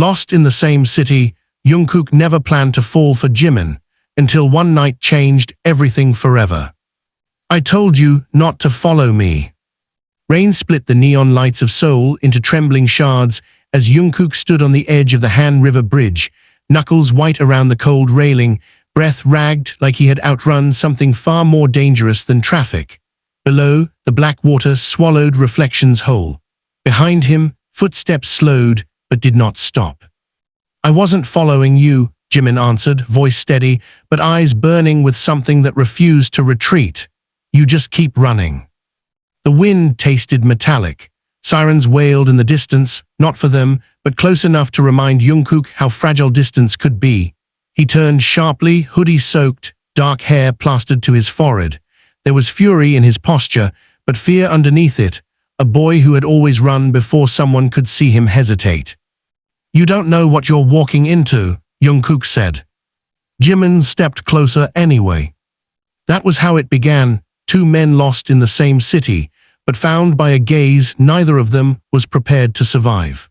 Lost in the same city, Jungkook never planned to fall for Jimin, until one night changed everything forever. "I told you not to follow me." Rain split the neon lights of Seoul into trembling shards as Jungkook stood on the edge of the Han River Bridge, knuckles white around the cold railing, breath ragged like he had outrun something far more dangerous than traffic. Below, the black water swallowed reflections whole. Behind him, footsteps slowed but did not stop. "I wasn't following you," Jimin answered, voice steady, but eyes burning with something that refused to retreat. "You just keep running." The wind tasted metallic. Sirens wailed in the distance, not for them, but close enough to remind Jungkook how fragile distance could be. He turned sharply, hoodie soaked, dark hair plastered to his forehead. There was fury in his posture, but fear underneath it, a boy who had always run before someone could see him hesitate. "You don't know what you're walking into," Jungkook said. Jimin stepped closer anyway. That was how it began, two men lost in the same city, but found by a gaze neither of them was prepared to survive.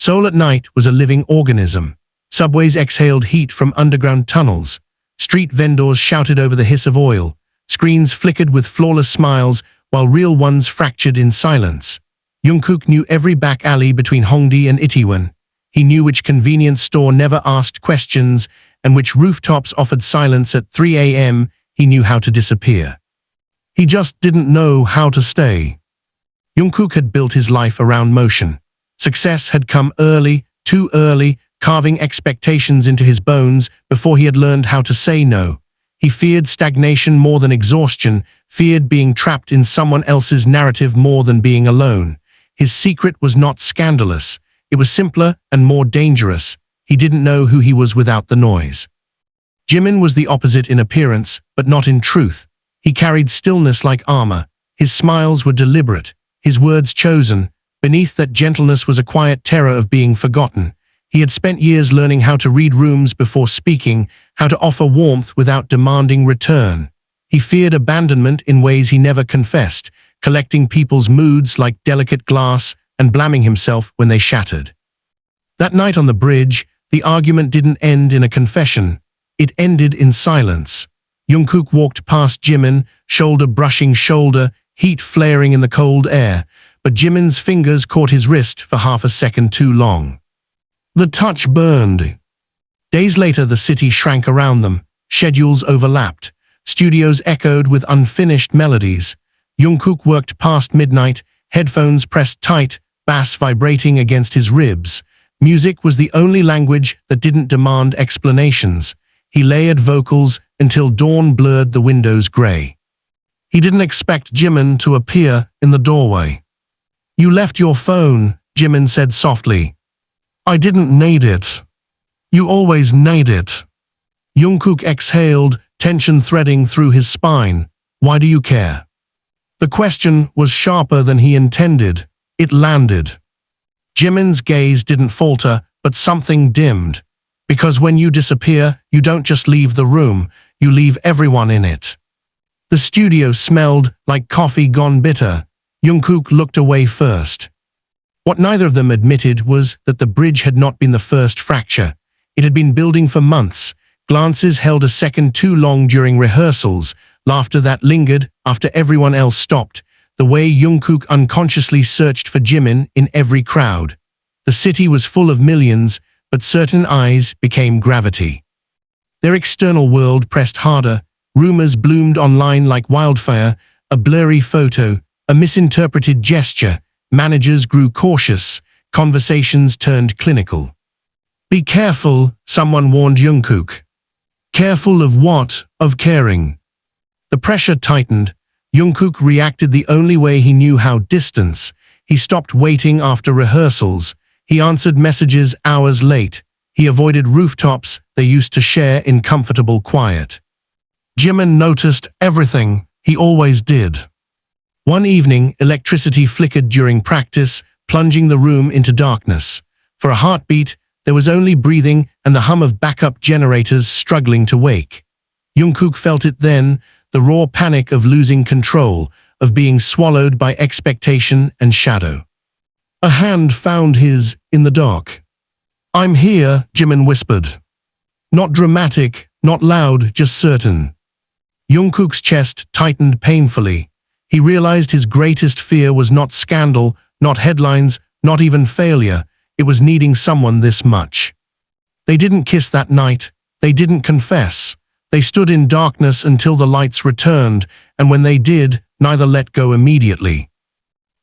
Seoul at night was a living organism. Subways exhaled heat from underground tunnels. Street vendors shouted over the hiss of oil. Screens flickered with flawless smiles, while real ones fractured in silence. Jungkook knew every back alley between Hongdae and Itaewon. He knew which convenience store never asked questions and which rooftops offered silence at 3 a.m. He knew how to disappear. He just didn't know how to stay. Jungkook had built his life around motion. Success had come early, too early, carving expectations into his bones before he had learned how to say no. He feared stagnation more than exhaustion, feared being trapped in someone else's narrative more than being alone. His secret was not scandalous. It was simpler and more dangerous. He didn't know who he was without the noise. Jimin was the opposite in appearance, but not in truth. He carried stillness like armor. His smiles were deliberate, his words chosen. Beneath that gentleness was a quiet terror of being forgotten. He had spent years learning how to read rooms before speaking, how to offer warmth without demanding return. He feared abandonment in ways he never confessed, collecting people's moods like delicate glass and blaming himself when they shattered. That night on the bridge, the argument didn't end in a confession. It ended in silence. Jungkook walked past Jimin, shoulder brushing shoulder, heat flaring in the cold air, but Jimin's fingers caught his wrist for half a second too long. The touch burned. Days later, the city shrank around them. Schedules overlapped. Studios echoed with unfinished melodies. Jungkook worked past midnight, headphones pressed tight, bass vibrating against his ribs. Music was the only language that didn't demand explanations. He layered vocals until dawn blurred the windows gray. He didn't expect Jimin to appear in the doorway. "You left your phone," Jimin said softly. "I didn't need it." "You always need it." Jungkook exhaled, tension threading through his spine. "Why do you care?" The question was sharper than he intended. It landed. Jimin's gaze didn't falter, but something dimmed. "Because when you disappear, you don't just leave the room, you leave everyone in it." The studio smelled like coffee gone bitter. Jungkook looked away first. What neither of them admitted was that the bridge had not been the first fracture. It had been building for months. Glances held a second too long during rehearsals, laughter that lingered after everyone else stopped, the way Jungkook unconsciously searched for Jimin in every crowd. The city was full of millions, but certain eyes became gravity. Their external world pressed harder. Rumors bloomed online like wildfire, a blurry photo, a misinterpreted gesture. Managers grew cautious, conversations turned clinical. "Be careful," someone warned Jungkook. Careful of what? Of caring. The pressure tightened. Jungkook reacted the only way he knew how: distance. He stopped waiting after rehearsals. He answered messages hours late. He avoided rooftops they used to share in comfortable quiet. Jimin noticed everything. He always did. One evening, electricity flickered during practice, plunging the room into darkness. For a heartbeat, there was only breathing and the hum of backup generators struggling to wake. Jungkook felt it then, the raw panic of losing control, of being swallowed by expectation and shadow. A hand found his in the dark. I'm here, Jimin whispered. Not dramatic, not loud, just certain. Jungkook's chest tightened painfully. He realized his greatest fear was not scandal, not headlines, not even failure. It was needing someone this much. They didn't kiss that night. They didn't confess. They stood in darkness until the lights returned, and when they did, neither let go immediately.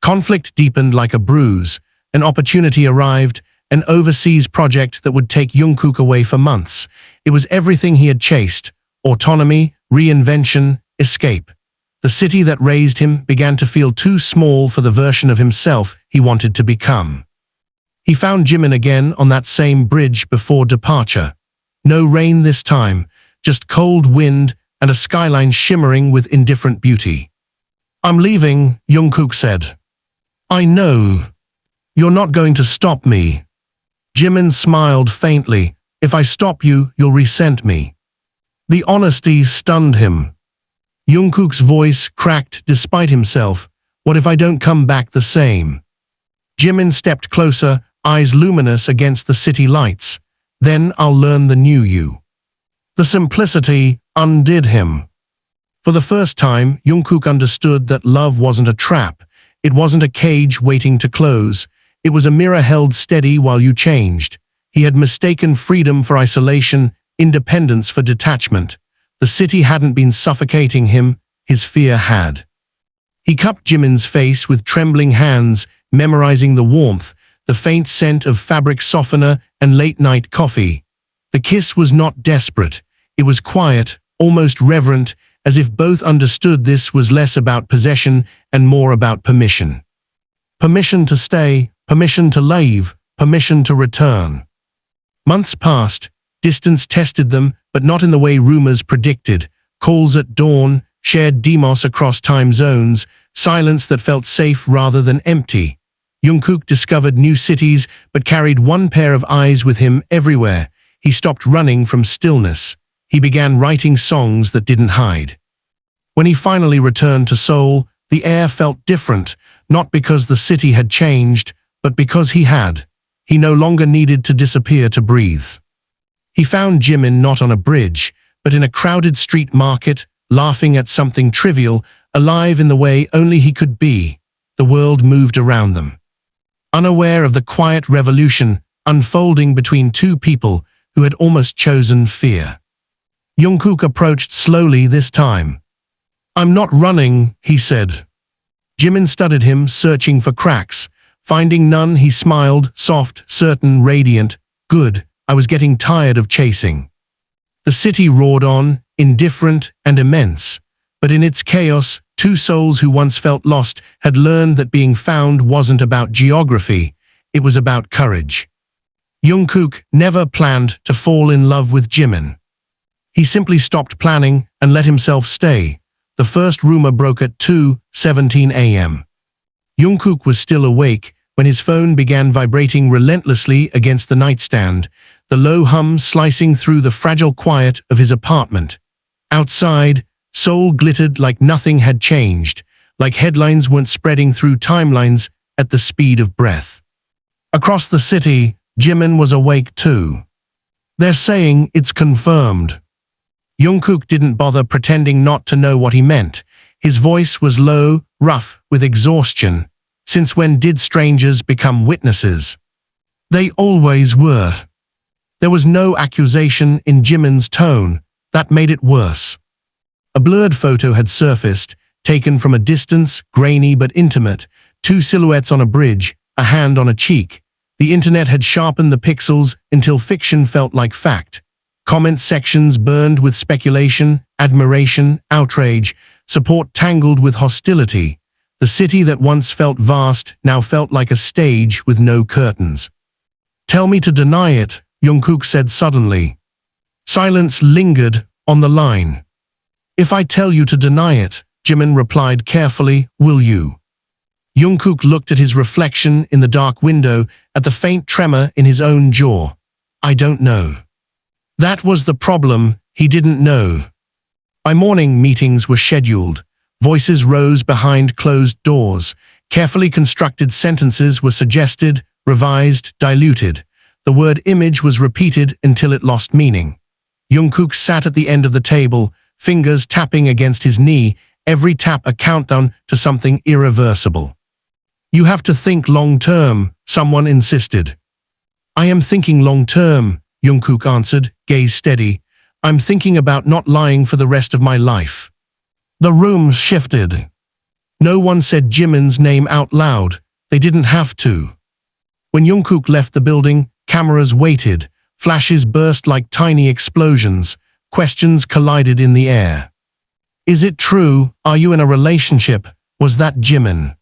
Conflict deepened like a bruise. An opportunity arrived, an overseas project that would take Jungkook away for months. It was everything he had chased: autonomy, reinvention, escape. The city that raised him began to feel too small for the version of himself he wanted to become. He found Jimin again on that same bridge before departure. No rain this time, just cold wind and a skyline shimmering with indifferent beauty. I'm leaving, Jungkook said. I know. You're not going to stop me. Jimin smiled faintly. If I stop you, you'll resent me. The honesty stunned him. Jungkook's voice cracked despite himself. What if I don't come back the same? Jimin stepped closer, eyes luminous against the city lights. Then I'll learn the new you. The simplicity undid him. For the first time, Jungkook understood that love wasn't a trap. It wasn't a cage waiting to close. It was a mirror held steady while you changed. He had mistaken freedom for isolation, independence for detachment. The city hadn't been suffocating him, his fear had. He cupped Jimin's face with trembling hands, memorizing the warmth, the faint scent of fabric softener and late-night coffee. The kiss was not desperate. It was quiet, almost reverent, as if both understood this was less about possession and more about permission. Permission to stay, permission to leave, permission to return. Months passed. Distance tested them, but not in the way rumors predicted. Calls at dawn, shared demos across time zones, silence that felt safe rather than empty. Jungkook discovered new cities, but carried one pair of eyes with him everywhere. He stopped running from stillness. He began writing songs that didn't hide. When he finally returned to Seoul, the air felt different, not because the city had changed, but because he had. He no longer needed to disappear to breathe. He found Jimin not on a bridge, but in a crowded street market, laughing at something trivial, alive in the way only he could be. The world moved around them. Unaware of the quiet revolution unfolding between two people who had almost chosen fear. Jungkook approached slowly this time. I'm not running, he said. Jimin studied him, searching for cracks. Finding none, he smiled, soft, certain, radiant. Good, I was getting tired of chasing. The city roared on, indifferent and immense. But in its chaos, two souls who once felt lost had learned that being found wasn't about geography, it was about courage. Jungkook never planned to fall in love with Jimin. He simply stopped planning and let himself stay. The first rumor broke at 2:17 a.m. Jungkook was still awake when his phone began vibrating relentlessly against the nightstand, the low hum slicing through the fragile quiet of his apartment. Outside, Seoul glittered like nothing had changed, like headlines weren't spreading through timelines at the speed of breath. Across the city, Jimin was awake too. They're saying it's confirmed. Jungkook didn't bother pretending not to know what he meant. His voice was low, rough, with exhaustion. Since when did strangers become witnesses? They always were. There was no accusation in Jimin's tone. That made it worse. A blurred photo had surfaced, taken from a distance, grainy but intimate, two silhouettes on a bridge, a hand on a cheek. The internet had sharpened the pixels until fiction felt like fact. Comment sections burned with speculation, admiration, outrage, support tangled with hostility. The city that once felt vast now felt like a stage with no curtains. Tell me to deny it, Jungkook said suddenly. Silence lingered on the line. If I tell you to deny it, Jimin replied carefully, will you? Jungkook looked at his reflection in the dark window, at the faint tremor in his own jaw. I don't know. That was the problem, he didn't know. By morning, meetings were scheduled. Voices rose behind closed doors. Carefully constructed sentences were suggested, revised, diluted. The word image was repeated until it lost meaning. Jungkook sat at the end of the table, fingers tapping against his knee, every tap a countdown to something irreversible. You have to think long-term, someone insisted. I am thinking long-term, Jungkook answered, gaze steady. I'm thinking about not lying for the rest of my life. The room shifted. No one said Jimin's name out loud. They didn't have to. When Jungkook left the building, cameras waited. Flashes burst like tiny explosions. Questions collided in the air. Is it true? Are you in a relationship? Was that Jimin?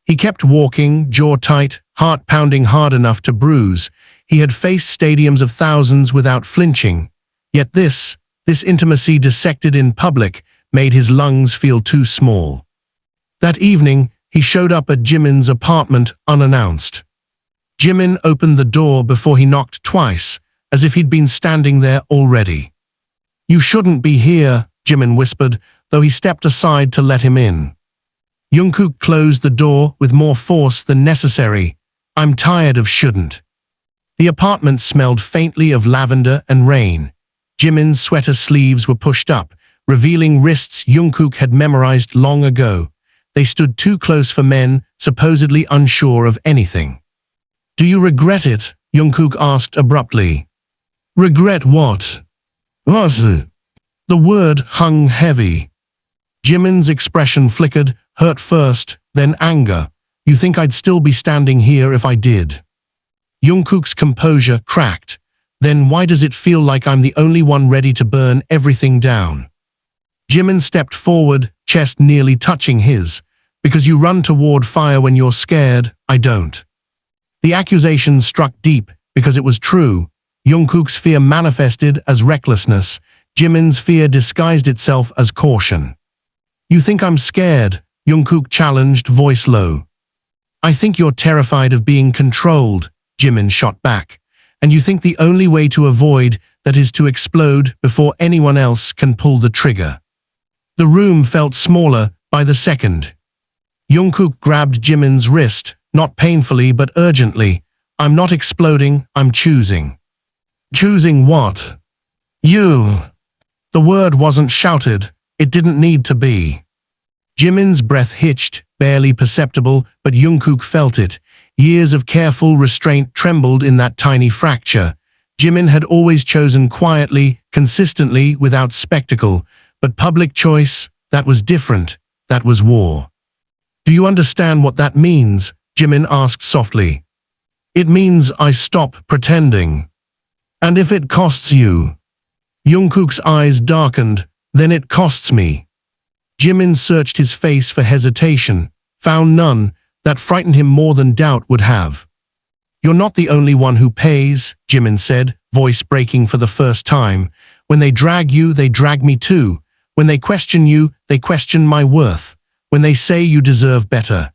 He kept walking, jaw tight, heart pounding hard enough to bruise. He had faced stadiums of thousands without flinching. Yet this intimacy dissected in public made his lungs feel too small. That evening, he showed up at Jimin's apartment unannounced. Jimin opened the door before he knocked twice, as if he'd been standing there already. You shouldn't be here, Jimin whispered, though he stepped aside to let him in. Jungkook closed the door with more force than necessary. I'm tired of shouldn't. The apartment smelled faintly of lavender and rain. Jimin's sweater sleeves were pushed up, revealing wrists Jungkook had memorized long ago. They stood too close for men, supposedly unsure of anything. Do you regret it? Jungkook asked abruptly. Regret what? What? The word hung heavy. Jimin's expression flickered, hurt first, then anger. You think I'd still be standing here if I did? Jungkook's composure cracked. Then why does it feel like I'm the only one ready to burn everything down? Jimin stepped forward, chest nearly touching his. Because you run toward fire when you're scared, I don't. The accusation struck deep because it was true. Jungkook's fear manifested as recklessness. Jimin's fear disguised itself as caution. You think I'm scared? Jungkook challenged, voice low. I think you're terrified of being controlled, Jimin shot back. And you think the only way to avoid that is to explode before anyone else can pull the trigger. The room felt smaller by the second. Jungkook grabbed Jimin's wrist, not painfully but urgently. I'm not exploding, I'm choosing. Choosing what? You. The word wasn't shouted, it didn't need to be. Jimin's breath hitched, barely perceptible, but Jungkook felt it. Years of careful restraint trembled in that tiny fracture. Jimin had always chosen quietly, consistently, without spectacle. But public choice, that was different. That was war. Do you understand what that means? Jimin asked softly. It means I stop pretending. And if it costs you? Jungkook's eyes darkened. Then it costs me. Jimin searched his face for hesitation, found none. That frightened him more than doubt would have. You're not the only one who pays, Jimin said, voice breaking for the first time. When they drag you, they drag me too. When they question you, they question my worth. When they say you deserve better.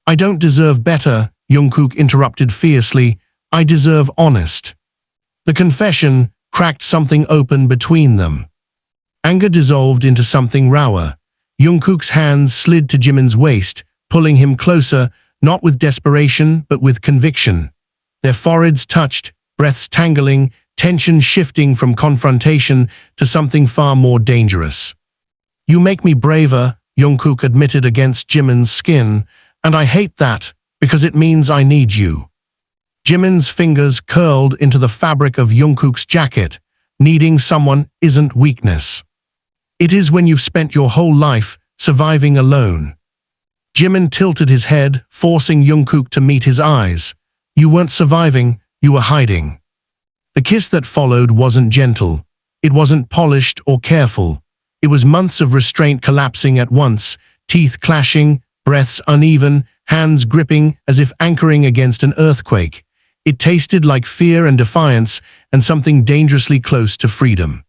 I don't deserve better, Jungkook interrupted fiercely. I deserve honest. The confession cracked something open between them. Anger dissolved into something rawer. Jungkook's hands slid to Jimin's waist, pulling him closer, not with desperation but with conviction. Their foreheads touched, breaths tangling, tension shifting from confrontation to something far more dangerous. You make me braver, Jungkook admitted against Jimin's skin, and I hate that, because it means I need you. Jimin's fingers curled into the fabric of Jungkook's jacket. Needing someone isn't weakness. It is when you've spent your whole life surviving alone. Jimin tilted his head, forcing Jungkook to meet his eyes. You weren't surviving, you were hiding. The kiss that followed wasn't gentle. It wasn't polished or careful. It was months of restraint collapsing at once, teeth clashing, breaths uneven, hands gripping as if anchoring against an earthquake. It tasted like fear and defiance and something dangerously close to freedom.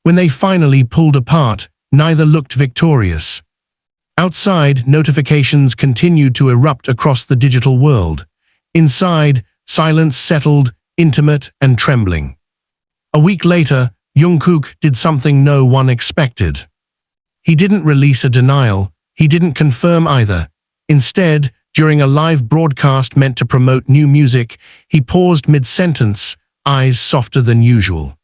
When they finally pulled apart, neither looked victorious. Outside, notifications continued to erupt across the digital world. Inside, silence settled, intimate and trembling. A week later, Jungkook did something no one expected. He didn't release a denial, he didn't confirm either. Instead, During a live broadcast meant to promote new music, he paused mid-sentence, eyes softer than usual.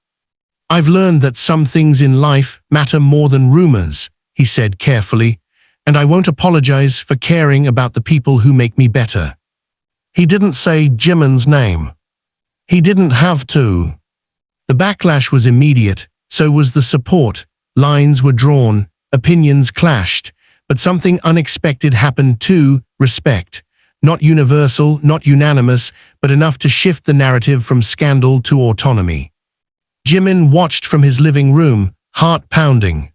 "I've learned that some things in life matter more than rumors," he said carefully, "and I won't apologize for caring about the people who make me better." He didn't say Jimin's name. He didn't have to. The backlash was immediate, so was the support. Lines were drawn, opinions clashed, but something unexpected happened too: respect. Not universal, not unanimous, but enough to shift the narrative from scandal to autonomy. Jimin watched from his living room, heart pounding.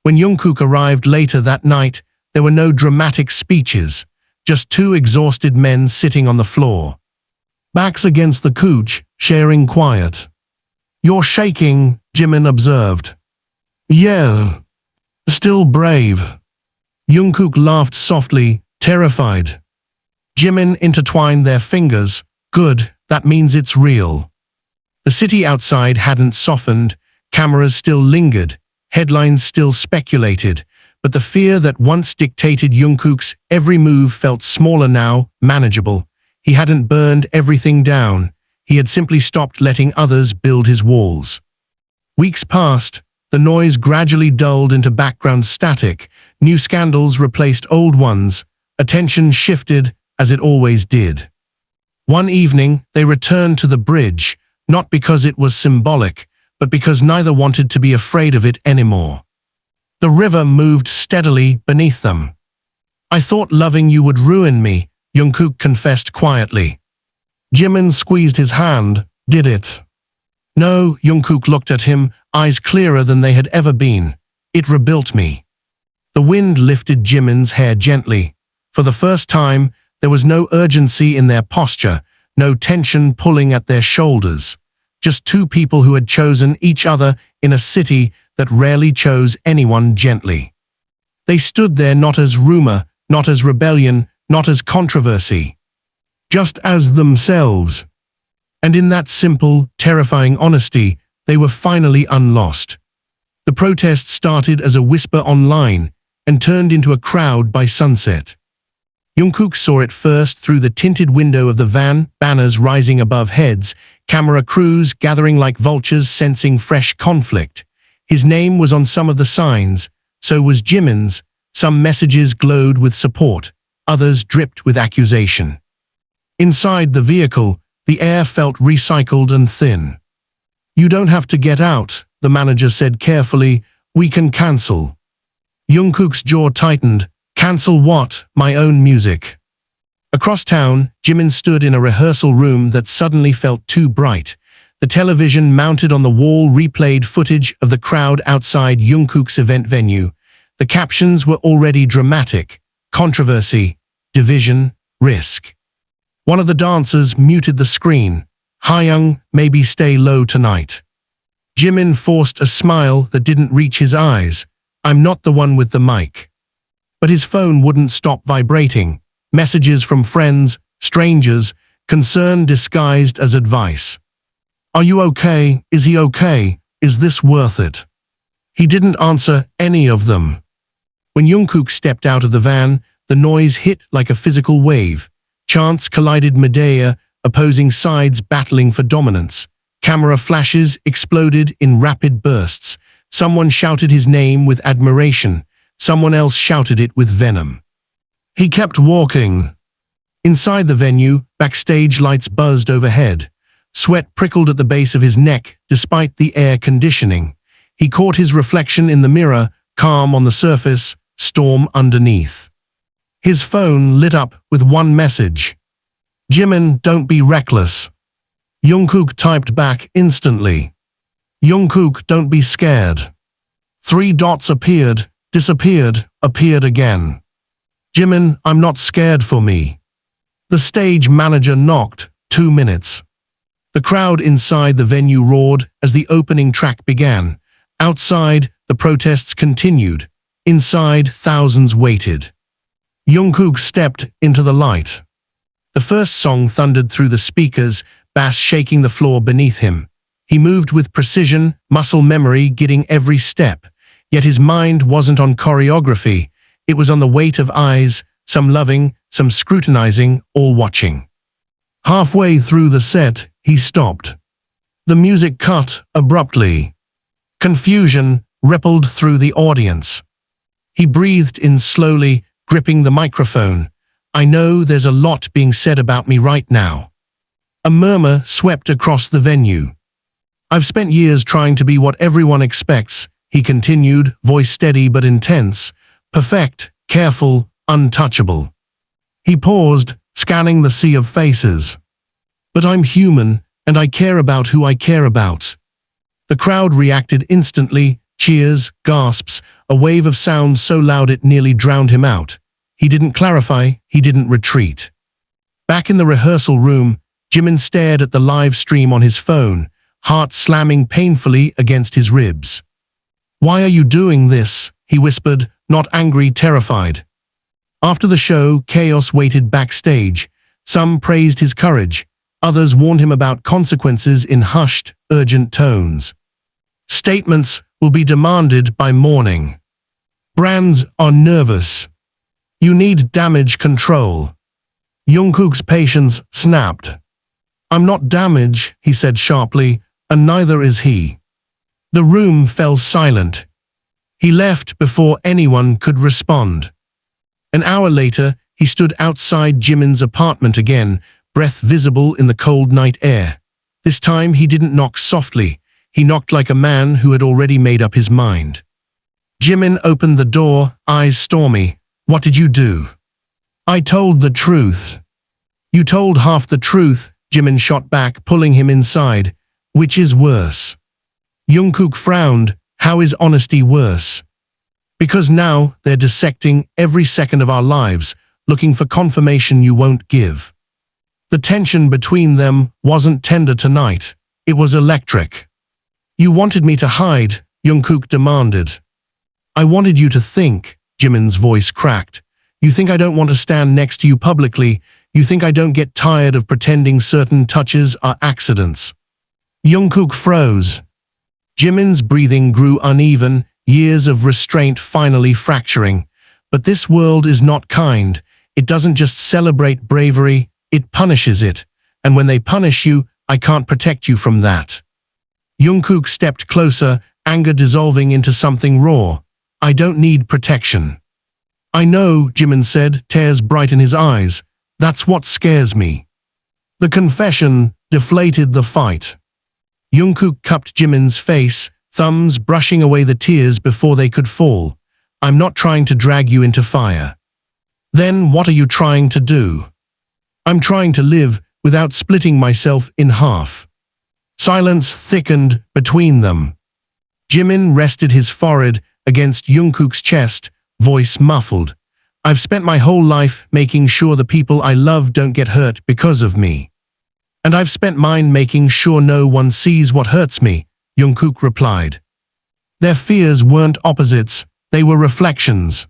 When Jungkook arrived later that night, there were no dramatic speeches, just two exhausted men sitting on the floor. Backs against the couch, sharing quiet. "You're shaking," Jimin observed. "Yeah. Still brave." Jungkook laughed softly, terrified. Jimin intertwined their fingers. "Good, that means it's real." The city outside hadn't softened, cameras still lingered, headlines still speculated, but the fear that once dictated Jungkook's every move felt smaller now, manageable. He hadn't burned everything down. He had simply stopped letting others build his walls. Weeks passed, the noise gradually dulled into background static, new scandals replaced old ones, attention shifted, as it always did. One evening, they returned to the bridge, not because it was symbolic, but because neither wanted to be afraid of it anymore. The river moved steadily beneath them. "I thought loving you would ruin me," Jungkook confessed quietly. Jimin squeezed his hand. "Did it?" "No," Jungkook looked at him, eyes clearer than they had ever been. "It rebuilt me." The wind lifted Jimin's hair gently. For the first time, there was no urgency in their posture, no tension pulling at their shoulders. Just two people who had chosen each other in a city that rarely chose anyone gently. They stood there not as rumor, not as rebellion, not as controversy. Just as themselves. And in that simple, terrifying honesty, they were finally unlost. The protest started as a whisper online and turned into a crowd by sunset. Jungkook saw it first through the tinted window of the van, banners rising above heads, camera crews gathering like vultures sensing fresh conflict. His name was on some of the signs, so was Jimin's. Some messages glowed with support, others dripped with accusation. Inside the vehicle, the air felt recycled and thin. "You don't have to get out," the manager said carefully. "We can cancel." Jungkook's jaw tightened. "Cancel what? My own music." Across town, Jimin stood in a rehearsal room that suddenly felt too bright. The television mounted on the wall replayed footage of the crowd outside Jungkook's event venue. The captions were already dramatic: controversy, division, risk. One of the dancers muted the screen. "Hyung, maybe stay low tonight." Jimin forced a smile that didn't reach his eyes. "I'm not the one with the mic." But his phone wouldn't stop vibrating. Messages from friends, strangers, concern disguised as advice. "Are you okay? Is he okay? Is this worth it?" He didn't answer any of them. When Jungkook stepped out of the van, the noise hit like a physical wave. Chants collided midair, opposing sides battling for dominance. Camera flashes exploded in rapid bursts. Someone shouted his name with admiration. Someone else shouted it with venom. He kept walking. Inside the venue, backstage lights buzzed overhead. Sweat prickled at the base of his neck, despite the air conditioning. He caught his reflection in the mirror, calm on the surface, storm underneath. His phone lit up with one message. "Jimin, don't be reckless." Jungkook typed back instantly. "Jungkook, don't be scared." Three dots appeared, disappeared, appeared again. "Jimin, I'm not scared for me." The stage manager knocked. 2 minutes. The crowd inside the venue roared as the opening track began. Outside, the protests continued. Inside, thousands waited. Jungkook stepped into the light. The first song thundered through the speakers, bass shaking the floor beneath him. He moved with precision, muscle memory getting every step. Yet his mind wasn't on choreography. It was on the weight of eyes, some loving, some scrutinizing, all watching. Halfway through the set, he stopped. The music cut abruptly. Confusion rippled through the audience. He breathed in slowly, gripping the microphone. I know there's a lot being said about me right now. A murmur swept across the venue. I've spent years trying to be what everyone expects, he continued, voice steady but intense, perfect, careful, untouchable. He paused, scanning the sea of faces. But I'm human, and I care about who I care about. The crowd reacted instantly, cheers, gasps, a wave of sound so loud it nearly drowned him out. He didn't clarify, he didn't retreat. Back in the rehearsal room, Jimin stared at the live stream on his phone, heart slamming painfully against his ribs. Why are you doing this? He whispered, not angry, terrified. After the show, chaos waited backstage. Some praised his courage. Others warned him about consequences in hushed, urgent tones. Statements will be demanded by morning. Brands are nervous. You need damage control. Jungkook's patience snapped. I'm not damage, he said sharply, and neither is he. The room fell silent. He left before anyone could respond. An hour later, he stood outside Jimin's apartment again, breath visible in the cold night air. This time he didn't knock softly. He knocked like a man who had already made up his mind. Jimin opened the door, eyes stormy. What did you do? I told the truth. You told half the truth, Jimin shot back, pulling him inside. Which is worse? Jungkook frowned. How is honesty worse? Because now they're dissecting every second of our lives, looking for confirmation you won't give. The tension between them wasn't tender tonight. It was electric. You wanted me to hide, Jungkook demanded. I wanted you to think, Jimin's voice cracked. You think I don't want to stand next to you publicly. You think I don't get tired of pretending certain touches are accidents. Jungkook froze. Jimin's breathing grew uneven, years of restraint finally fracturing. But this world is not kind. It doesn't just celebrate bravery, it punishes it. And when they punish you, I can't protect you from that. Jungkook stepped closer, anger dissolving into something raw. I don't need protection. I know, Jimin said, tears bright in his eyes. That's what scares me. The confession deflated the fight. Jungkook cupped Jimin's face, thumbs brushing away the tears before they could fall. I'm not trying to drag you into fire. Then what are you trying to do? I'm trying to live without splitting myself in half. Silence thickened between them. Jimin rested his forehead against Jungkook's chest, voice muffled. I've spent my whole life making sure the people I love don't get hurt because of me. And I've spent mine making sure no one sees what hurts me, Jungkook replied. Their fears weren't opposites, they were reflections.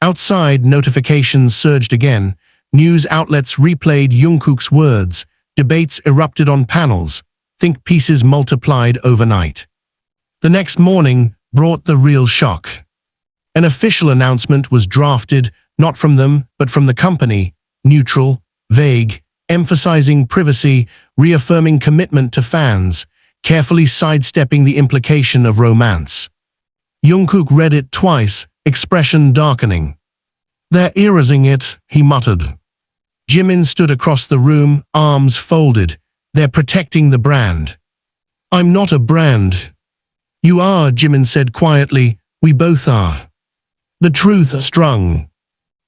Outside, notifications surged again. News outlets replayed Jungkook's words. Debates erupted on panels. Think pieces multiplied overnight. The next morning brought the real shock. An official announcement was drafted, not from them, but from the company, neutral, vague, emphasizing privacy, reaffirming commitment to fans, carefully sidestepping the implication of romance. Jungkook read it twice, expression darkening. They're erasing it, he muttered. Jimin stood across the room, arms folded. They're protecting the brand. I'm not a brand. You are, Jimin said quietly. We both are. The truth strung.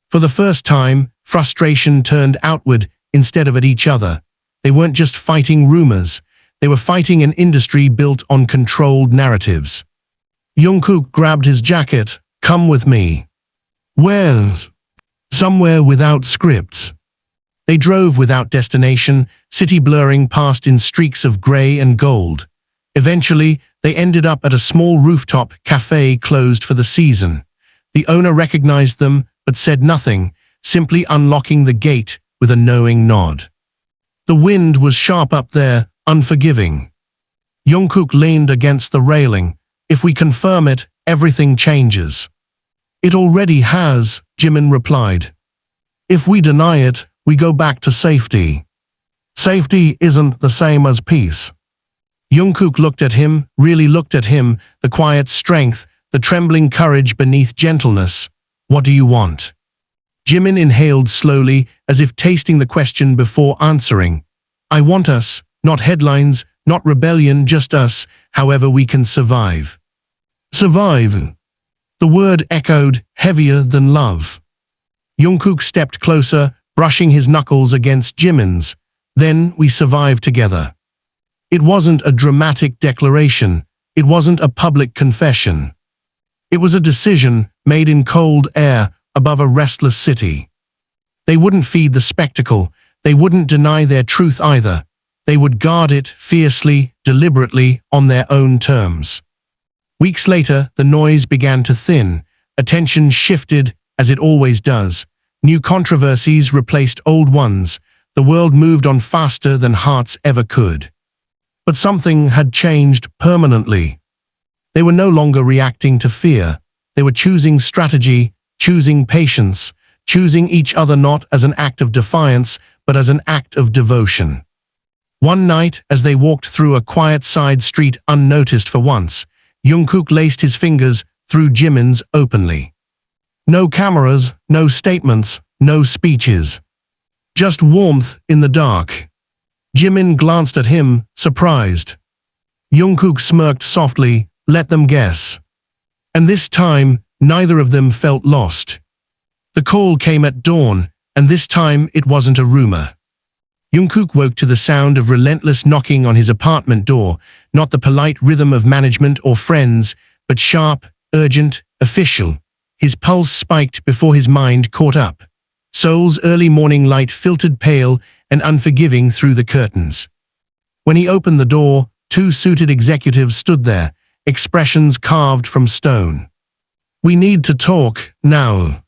For the first time, frustration turned outward instead of at each other. They weren't just fighting rumors. They were fighting an industry built on controlled narratives. Jungkook grabbed his jacket. Come with me. Where? Somewhere without scripts. They drove without destination, city blurring past in streaks of grey and gold. Eventually, they ended up at a small rooftop cafe closed for the season. The owner recognized them, but said nothing, simply unlocking the gate with a knowing nod. The wind was sharp up there, unforgiving. Jungkook leaned against the railing. If we confirm it, everything changes. It already has, Jimin replied. If we deny it, we go back to safety. Safety isn't the same as peace. Jungkook looked at him, really looked at him, the quiet strength, the trembling courage beneath gentleness. What do you want? Jimin inhaled slowly, as if tasting the question before answering. I want us, not headlines, not rebellion, just us, however we can survive. Survive. The word echoed, heavier than love. Jungkook stepped closer, brushing his knuckles against Jimin's. Then we survive together. It wasn't a dramatic declaration. It wasn't a public confession. It was a decision made in cold air above a restless city. They wouldn't feed the spectacle. They wouldn't deny their truth either. They would guard it fiercely, deliberately, on their own terms. Weeks later, the noise began to thin. Attention shifted, as it always does. New controversies replaced old ones. The world moved on faster than hearts ever could. But something had changed permanently. They were no longer reacting to fear. They were choosing strategy, choosing patience, choosing each other not as an act of defiance, but as an act of devotion. One night, as they walked through a quiet side street unnoticed for once, Jungkook laced his fingers through Jimin's openly. No cameras, no statements, no speeches. Just warmth in the dark. Jimin glanced at him, surprised. Jungkook smirked softly, let them guess. And this time, neither of them felt lost. The call came at dawn, and this time it wasn't a rumor. Jungkook woke to the sound of relentless knocking on his apartment door, not the polite rhythm of management or friends, but sharp, urgent, official. His pulse spiked before his mind caught up. Seoul's early morning light filtered pale and unforgiving through the curtains. When he opened the door, two suited executives stood there, expressions carved from stone. We need to talk, now.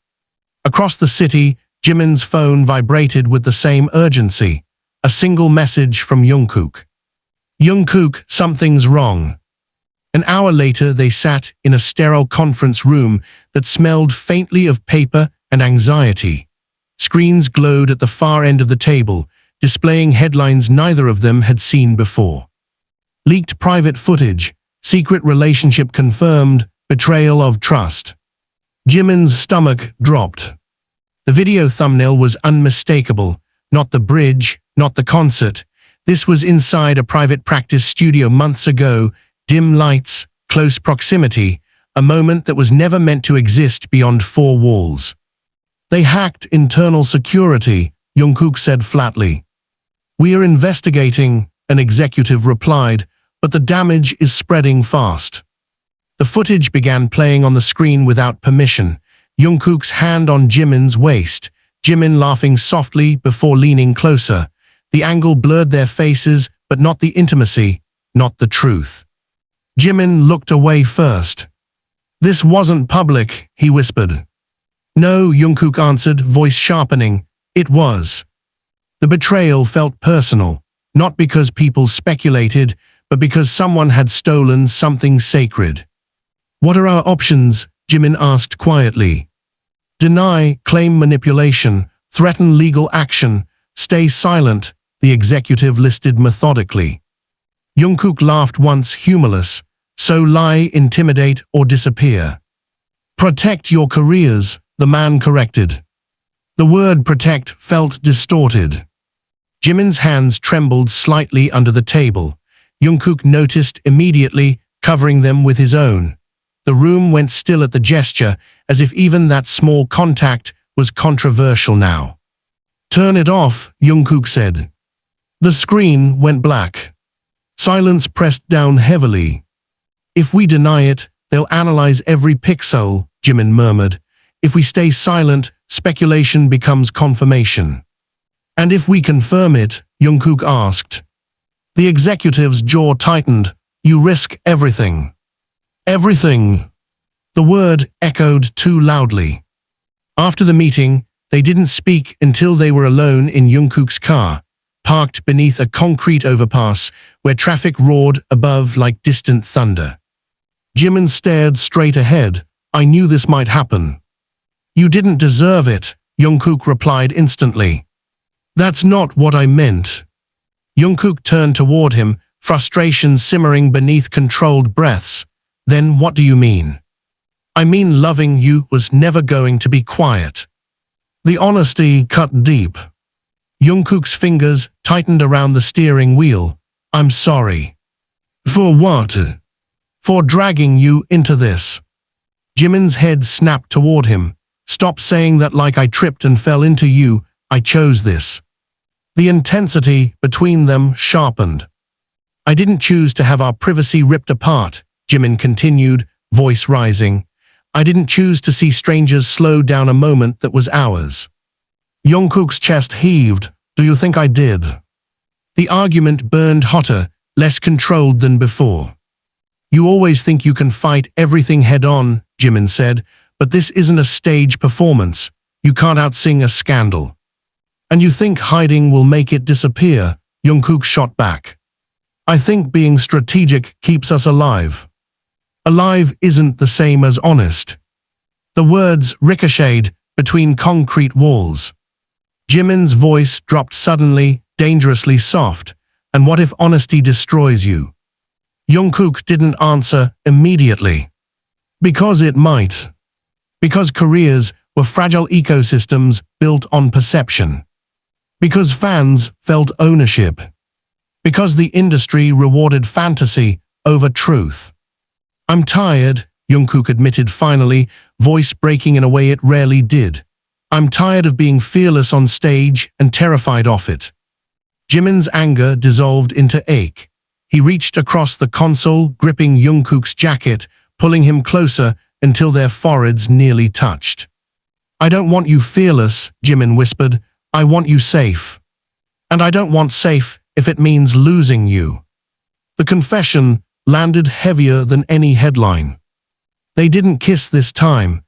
Across the city, Jimin's phone vibrated with the same urgency. A single message from Jungkook. Jungkook, something's wrong. An hour later, they sat in a sterile conference room that smelled faintly of paper and anxiety. Screens glowed at the far end of the table, displaying headlines neither of them had seen before. Leaked private footage, secret relationship confirmed, betrayal of trust. Jimin's stomach dropped. The video thumbnail was unmistakable, not the bridge, not the concert. This was inside a private practice studio months ago, dim lights, close proximity, a moment that was never meant to exist beyond four walls. They hacked internal security, Jungkook said flatly. We are investigating, an executive replied, but the damage is spreading fast. The footage began playing on the screen without permission, Jungkook's hand on Jimin's waist, Jimin laughing softly before leaning closer. The angle blurred their faces, but not the intimacy, not the truth. Jimin looked away first. This wasn't public, he whispered. No, Jungkook answered, voice sharpening. It was. The betrayal felt personal, not because people speculated, but because someone had stolen something sacred. What are our options? Jimin asked quietly. Deny, claim manipulation, threaten legal action, stay silent, the executive listed methodically. Jungkook laughed once, humorless. So lie, intimidate, or disappear. Protect your careers, the man corrected. The word protect felt distorted. Jimin's hands trembled slightly under the table. Jungkook noticed immediately, covering them with his own. The room went still at the gesture, as if even that small contact was controversial now. Turn it off, Jungkook said. The screen went black. Silence pressed down heavily. If we deny it, they'll analyze every pixel, Jimin murmured. If we stay silent, speculation becomes confirmation. And if we confirm it, Jungkook asked. The executive's jaw tightened. You risk everything. Everything. The word echoed too loudly. After the meeting, they didn't speak until they were alone in Jungkook's car, parked beneath a concrete overpass where traffic roared above like distant thunder. Jimin stared straight ahead. I knew this might happen. You didn't deserve it, Jungkook replied instantly. That's not what I meant. Jungkook turned toward him, frustration simmering beneath controlled breaths. Then what do you mean? I mean loving you was never going to be quiet. The honesty cut deep. Jungkook's fingers tightened around the steering wheel. I'm sorry. For what? For dragging you into this. Jimin's head snapped toward him. Stop saying that like I tripped and fell into you. I chose this. The intensity between them sharpened. I didn't choose to have our privacy ripped apart, Jimin continued, voice rising. I didn't choose to see strangers slow down a moment that was ours. Jungkook's chest heaved. Do you think I did? The argument burned hotter, less controlled than before. You always think you can fight everything head-on, Jimin said, but this isn't a stage performance. You can't outsing a scandal. And you think hiding will make it disappear, Jungkook shot back. I think being strategic keeps us alive. Alive isn't the same as honest. The words ricocheted between concrete walls. Jimin's voice dropped suddenly, dangerously soft. And what if honesty destroys you? Jungkook didn't answer immediately. Because it might. Because careers were fragile ecosystems built on perception. Because fans felt ownership. Because the industry rewarded fantasy over truth. I'm tired, Jungkook admitted finally, voice breaking in a way it rarely did. I'm tired of being fearless on stage and terrified off it. Jimin's anger dissolved into ache. He reached across the console, gripping Jungkook's jacket, pulling him closer until their foreheads nearly touched. I don't want you fearless, Jimin whispered. I want you safe. And I don't want safe if it means losing you. The confession landed heavier than any headline. They didn't kiss this time,